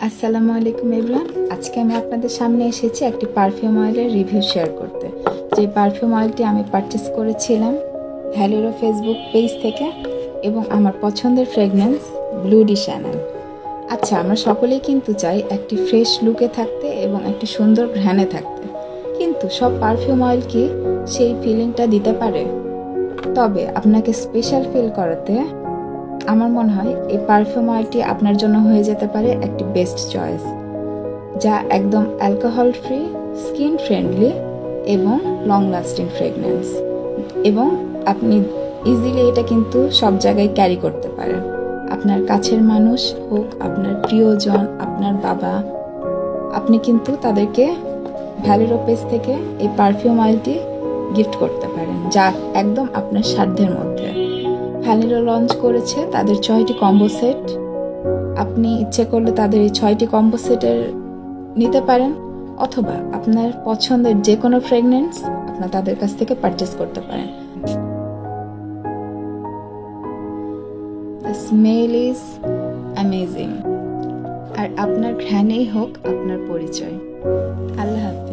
আসসালামু আলাইকুম এভরিওয়ান। আজকে আমি আপনাদের সামনে এসেছি একটি পারফিউম অয়েলের রিভিউ শেয়ার করতে। যে পারফিউম অয়েলটি আমি পারচেস করেছিলাম ভ্যালেরো ফেসবুক পেজ থেকে এবং আমার পছন্দের ফ্রেগনেন্স ব্লু ডি শ্যানেল। আচ্ছা, আমরা সকলেই কিন্তু চাই একটি ফ্রেশ লুকে থাকতে এবং একটি সুন্দর ঘ্রাণে থাকতে, কিন্তু সব পারফিউম অয়েল কি সেই ফিলিংটা দিতে পারে? তবে আপনাকে স্পেশাল ফিল করাতে আমার মনে হয় এই পারফিউম অয়েলটি আপনার জন্য হয়ে যেতে পারে একটি বেস্ট চয়েস, যা একদম অ্যালকোহল ফ্রি, স্কিন ফ্রেন্ডলি এবং লং লাস্টিং ফ্রেগনেন্স, এবং আপনি ইজিলি এটা কিন্তু সব জায়গায় ক্যারি করতে পারেন। আপনার কাছের মানুষ হোক, আপনার প্রিয়জন, আপনার বাবা, আপনি কিন্তু তাদেরকে ভ্যালেরো পেজ থেকে এই পারফিউম অয়েলটি গিফট করতে পারেন, যা একদম আপনার সাধ্যের মধ্যে। ভ্যালেরো লঞ্চ করেছে তাদের 6টি কম্বো সেট। আপনি ইচ্ছে করলে তাদের এই 6টি কম্বো সেটের নিতে পারেন, অথবা আপনার পছন্দের যে কোনো ফ্রেগনেন্স আপনার তাদের কাছ থেকে পারচেস করতে পারেন। দ্য স্মেল ইজ অ্যামেজিং, আর আপনার ঘ্রাণেই হোক আপনার পরিচয়। আল্লাহ হাফেজ।